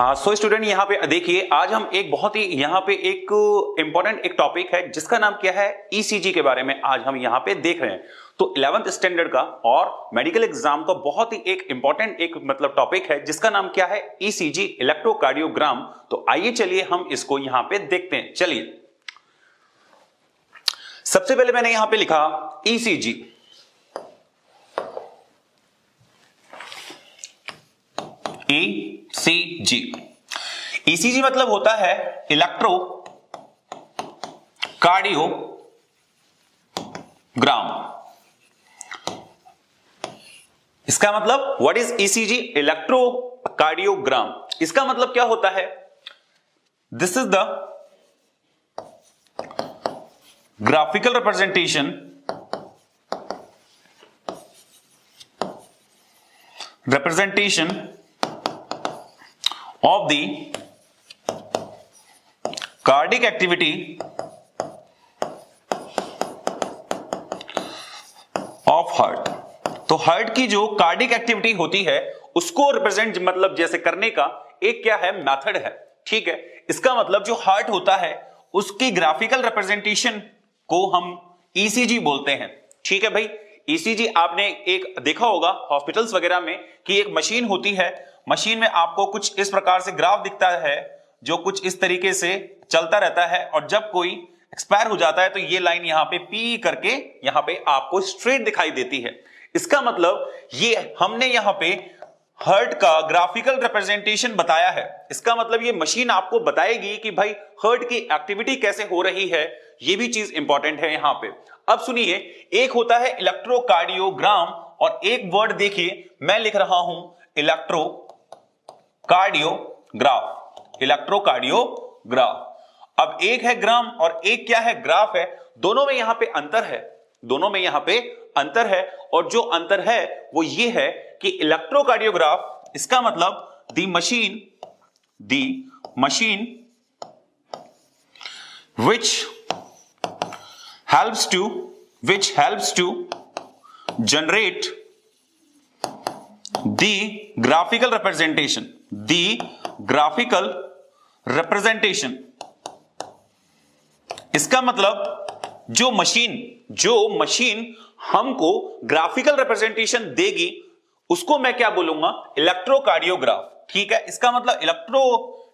So student यहाँ पे देखिए, आज हम एक बहुत ही यहाँ पे एक इंपॉर्टेंट एक टॉपिक है जिसका नाम क्या है, ईसीजी के बारे में आज हम यहाँ पे देख रहे हैं। तो 11th स्टैंडर्ड का और मेडिकल एग्जाम का बहुत ही एक इंपॉर्टेंट एक मतलब टॉपिक है जिसका नाम क्या है, ईसीजी, इलेक्ट्रोकार्डियोग्राम। तो आइए चलिए हम इसको यहाँ पे देखते हैं। चलिए सबसे पहले मैंने यहां पे लिखा ईसीजी। ईसीजी, ईसीजी मतलब होता है इलेक्ट्रो कार्डियोग्राम। इसका मतलब what is ECG, electro cardiogram. इसका मतलब क्या होता है, this is the graphical representation of the cardiac activity of heart। तो हार्ट की जो कार्डियक एक्टिविटी होती है उसको रिप्रेजेंट मतलब जैसे करने का एक क्या है, मेथड है। ठीक है, इसका मतलब जो हार्ट होता है उसकी ग्राफिकल रिप्रेजेंटेशन को हम ईसीजी बोलते हैं। ठीक है भाई, ईसीजी आपने एक देखा होगा हॉस्पिटल्स वगैरह में कि एक मशीन होती है, मशीन में आपको कुछ इस प्रकार से ग्राफ दिखता है जो कुछ इस तरीके से चलता रहता है, और जब कोई एक्सपायर हो जाता है तो ये लाइन यहां पे पी करके यहां पे आपको स्ट्रेट दिखाई देती है। इसका मतलब ये हमने यहां पे हार्ट का ग्राफिकल रिप्रेजेंटेशन बताया है। इसका मतलब ये मशीन आपको बताएगी कि भाई हार्ट की एक्टिविटी कैसे हो रही है, ये भी चीज इंपॉर्टेंट है यहां पे। अब सुनिए, एक होता है इलेक्ट्रोकार्डियोग्राम और एक वर्ड देखिए मैं लिख रहा हूं इलेक्ट्रोकार्डियोग्राफ। इलेक्ट्रोकार्डियोग्राफ। अब एक है ग्राम और एक क्या है, ग्राफ है। दोनों में यहां पे अंतर है, दोनों में यहां पे अंतर है, और जो अंतर है वो ये है कि इलेक्ट्रोकार्डियोग्राफ इसका मतलब the machine which helps to generate the graphical representation। इसका मतलब जो मशीन हमको ग्राफिकल रिप्रेजेंटेशन देगी उसको मैं क्या बोलूंगा, इलेक्ट्रोकार्डियोग्राफ। ठीक है, इसका मतलब इलेक्ट्रो,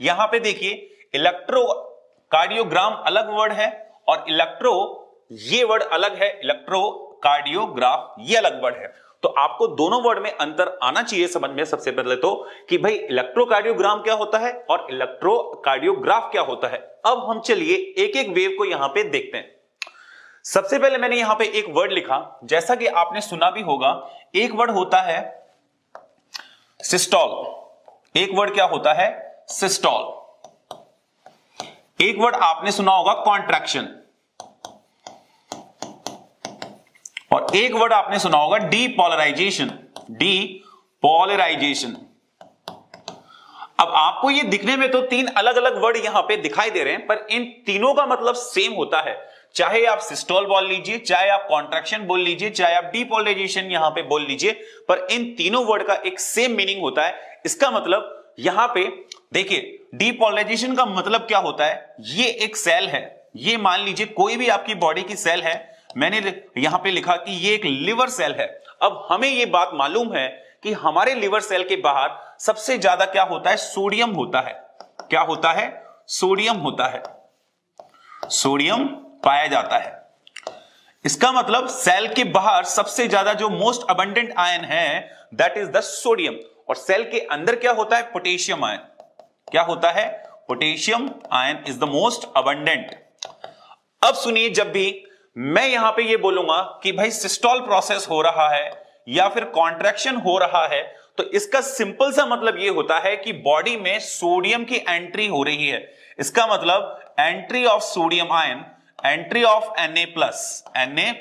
यहां पे देखिए इलेक्ट्रोकार्डियोग्राम अलग वर्ड है और इलेक्ट्रो ये वर्ड अलग है, इलेक्ट्रोकार्डियोग्राफ ये अलग वर्ड है। तो आपको दोनों वर्ड में अंतर आना चाहिए समझ में सबसे पहले तो, कि भाई इलेक्ट्रोकार्डियोग्राम क्या होता है और इलेक्ट्रोकार्डियोग्राफ क्या होता है। अब हम चलिए एक एक वेव को यहां पे देखते हैं। सबसे पहले मैंने यहां पे एक वर्ड लिखा, जैसा कि आपने सुना भी होगा, एक वर्ड होता है सिस्टोल। एक वर्ड क्या होता है, सिस्टोल। एक वर्ड आपने सुना होगा कॉन्ट्रैक्शन, और एक वर्ड आपने सुना होगा डीपोलराइजेशन। डीपोलराइजेशन। अब आपको ये दिखने में तो तीन अलग अलग वर्ड यहां पे दिखाई दे रहे हैं, पर इन तीनों का मतलब सेम होता है। चाहे आप सिस्टोल बोल लीजिए, चाहे आप कॉन्ट्रैक्शन बोल लीजिए, चाहे आप डीपोलराइजेशन यहां पे बोल लीजिए, पर इन तीनों वर्ड का एक सेम मीनिंग होता है। इसका मतलब यहां पे देखिए, डीपोलराइजेशन का मतलब क्या होता है, ये एक सेल है, ये मान लीजिए कोई भी आपकी बॉडी की सेल है, मैंने यहां पे लिखा कि ये एक लिवर सेल है। अब हमें ये बात मालूम है कि हमारे लिवर सेल के बाहर सबसे ज्यादा क्या होता है, सोडियम होता है। क्या होता है, सोडियम होता है, सोडियम पाया जाता है। इसका मतलब सेल के बाहर सबसे ज्यादा जो मोस्ट अबंडेंट आयन है दैट इज द सोडियम, और सेल के अंदर क्या होता है, पोटेशियम आयन। क्या होता है, potassium ion is the most abundant. अब सुनिए, जब भी मैं यहां पे ये बोलूंगा कि भाई सिस्टोल प्रोसेस हो रहा है या फिर कॉन्ट्रैक्शन हो रहा है, तो इसका सिंपल सा मतलब ये होता है कि बॉडी में सोडियम की एंट्री हो रही है। इसका मतलब entry of sodium ion, entry of Na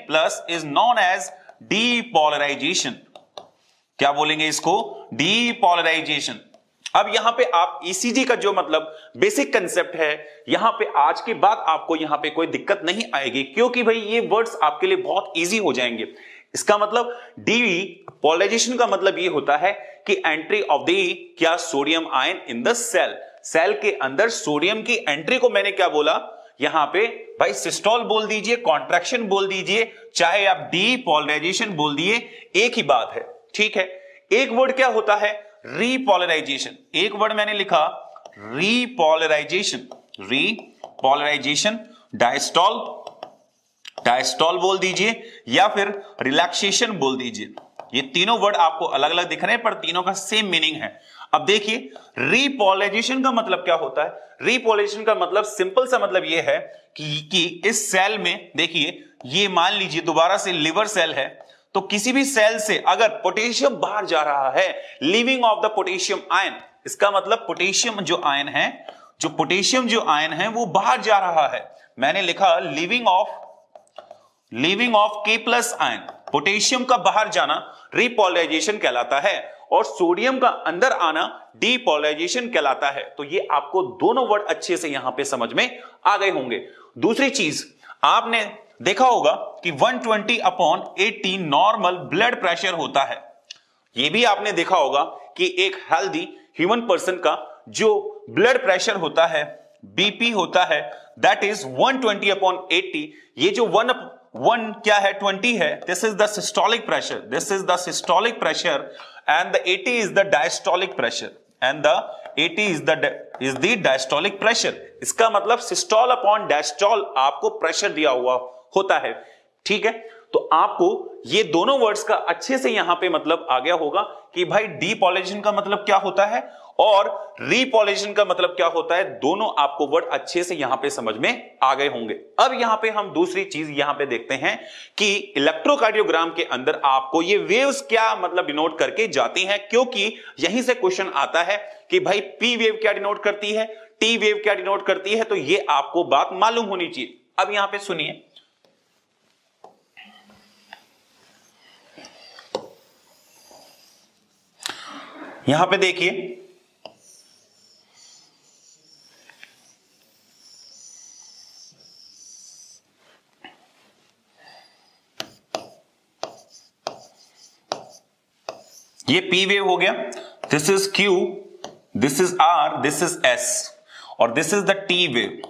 plus is known as depolarisation. क्या बोलेंगे इसको, डीपोलराइजेशन। अब यहां पे आप ईसीजी का जो मतलब बेसिक कंसेप्ट है, यहां पे आज के बाद आपको यहां पे कोई दिक्कत नहीं आएगी, क्योंकि भाई ये वर्ड्स आपके लिए बहुत इजी हो जाएंगे। इसका मतलब डीपोलराइजेशन का मतलब ये होता है कि एंट्री ऑफ द क्या sodium ion in the cell, cell के अंदर सोडियम की एंट्री को मैंने क्या बोला यहां पे भाई, सिस्टोल बोल दीजिए, कॉन्ट्रैक्शन बोल दीजिए, चाहे आप डीपोलराइजेशन बोल दिए, एक ही बात है, ठीक है। एक वर्ड क्या होता है, रीपोलराइजेशन। एक वर्ड मैंने लिखा रीपोलराइजेशन, रीपोलराइजेशन, डायस्टॉल, डायस्टॉल बोल दीजिए या फिर रिलैक्सेशन बोल दीजिए। ये तीनों वर्ड आपको अलग अलग दिख रहे हैं पर तीनों का सेम मीनिंग है। अब देखिए रीपोलराइजेशन का मतलब क्या होता है। रीपोलराइजेशन का मतलब सिंपल सा मतलब ये है कि इस सेल में देखिए, ये मान लीजिए दोबारा से लिवर सेल है, तो किसी भी सेल से अगर पोटेशियम बाहर जा रहा है, leaving of the potassium ion, इसका मतलब पोटेशियम जो आयन है, जो पोटेशियम जो आयन है वो बाहर जा रहा है। मैंने लिखा leaving of K plus ion, potassium का बाहर जाना रीपोलराइजेशन कहलाता है और सोडियम का अंदर आना डीपोलराइजेशन कहलाता है। तो ये आपको दोनों वर्ड अच्छे से यहां पे समझ में आ गए होंगे। दूसरी चीज आपने देखा होगा कि 120/80 नॉर्मल ब्लड प्रेशर होता है। यह भी आपने देखा होगा कि एक हेल्दी ह्यूमन पर्सन का जो ब्लड प्रेशर होता है, बीपी होता है, दैट इज 120/80। ये जो 1 क्या है, 20 है, this is the systolic pressure, this is the systolic pressure and the 80 is the diastolic pressure and the 80 is the diastolic pressure. इसका मतलब सिस्टोल अपॉन डायस्टोल आपको प्रेशर दिया हुआ होता है, ठीक है। तो आपको ये दोनों वर्ड्स का अच्छे से यहां पे मतलब आ गया होगा कि भाई डीपोलराइजेशन का मतलब क्या होता है और रीपोलराइजेशन का मतलब क्या होता है। दोनों आपको वर्ड अच्छे से यहां पे समझ में आ गए होंगे। अब यहां पे हम दूसरी चीज यहां पे देखते हैं कि इलेक्ट्रोकार्डियोग्राम के अंदर आपको ये वेव्स क्या मतलब डिनोट करके जाती हैं, क्योंकि यहीं से क्वेश्चन आता है कि भाई पी वेव क्या डिनोट करती है, टी वेव क्या डिनोट करती है, तो ये आपको बात मालूम होनी चाहिए। अब यहां पे सुनिए, यहां पे देखिए, ये पी वेव हो गया, this is Q, this is R, this is S और this is the T wave.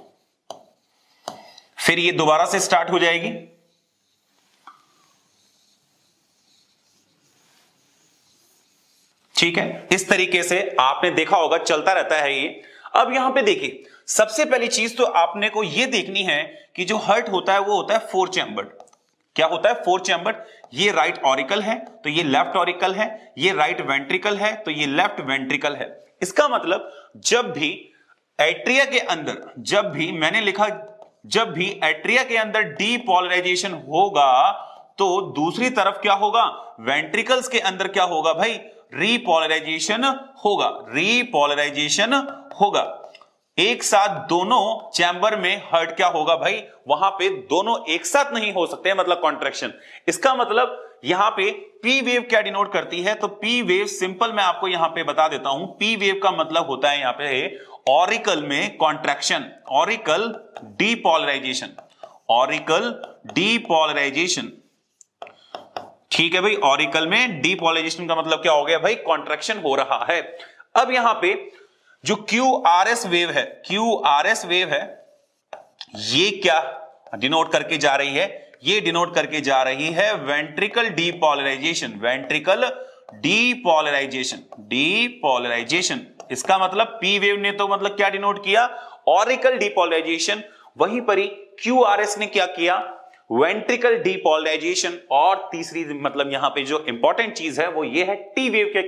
फिर ये दोबारा से स्टार्ट हो जाएगी, ठीक है। इस तरीके से आपने देखा होगा चलता रहता है ये। अब यहां पे देखिए, सबसे पहली चीज तो आपने को यह देखनी है कि जो हार्ट होता है वो होता है 4 चैम्बर्ड। क्या होता है, 4 चैम्बर्ड। ये राइट ऑरिकल है तो ये लेफ्ट ऑरिकल है, ये राइट वेंट्रिकल है तो ये लेफ्ट वेंट्रिकल है। इसका मतलब जब भी एट्रिया के अंदर, जब भी मैंने लिखा, जब भी एट्रिया के अंदर डीपोलराइजेशन होगा तो दूसरी तरफ क्या होगा, वेंट्रिकल्स के अंदर क्या होगा भाई, रीपोलराइजेशन होगा, रीपोलराइजेशन होगा। एक साथ दोनों चैम्बर में हार्ट क्या होगा भाई, वहां पे दोनों एक साथ नहीं हो सकते, मतलब कॉन्ट्रैक्शन। इसका मतलब यहां पे पी वेव क्या डिनोट करती है, तो पी वेव सिंपल मैं आपको यहां पे बता देता हूं। पी वेव का मतलब होता है यहां पे ऑरिकल में contraction, auricle depolarisation, auricle depolarisation, ठीक है भाई। ऑरिकल में डीपोलराइजेशन का मतलब क्या हो गया भाई, कॉन्ट्रैक्शन हो रहा है। अब यहां पे जो QRS वेव है, QRS वेव है, ये क्या डिनोट करके जा रही है, ये डिनोट करके जा रही है ventricle depolarisation, ventricle depolarisation, depolarisation. इसका मतलब पी वेव ने तो मतलब क्या डिनोट किया, ऑरिकल डीपोलराइजेशन। वहीं पर ही QRS ने क्या किया, वेंट्रिकल डीपोलराइजेशन। और तीसरी मतलब यहां पे जो इंपॉर्टेंट चीज है वो ये है, टी वेव के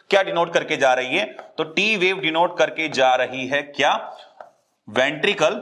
क्या डिनोट करके जा रही है, तो टी वेव डिनोट करके जा रही है क्या, वेंट्रिकल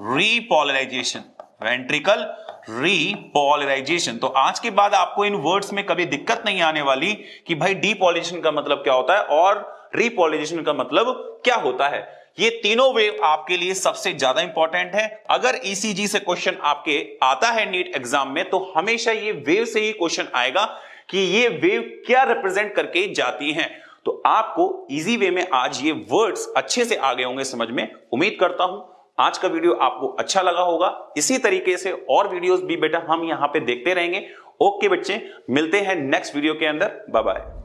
रीपोलराइजेशन, वेंट्रिकल रीपोलराइजेशन। तो आज के बाद आपको इन वर्ड्स में कभी दिक्कत नहीं आने वाली कि भाई डीपोलराइजेशन का मतलब क्या होता है और रीपोलराइजेशन का मतलब क्या होता है। ये तीनों वेव आपके लिए सबसे ज्यादा इंपॉर्टेंट है। अगर ईसीजी से क्वेश्चन आपके आता है नीट एग्जाम में, तो हमेशा ये वेव से ही क्वेश्चन आएगा कि ये वेव क्या रिप्रेजेंट करके जाती हैं। तो आपको इजी वे में आज ये वर्ड्स अच्छे से आ गए होंगे समझ में। उम्मीद करता हूं आज का वीडियो आपको अच्छा लगा होगा। इसी तरीके से और वीडियोस भी बेटा हम यहां पे देखते रहेंगे। ओके बच्चे, मिलते हैं नेक्स्ट वीडियो के अंदर। Bye bye.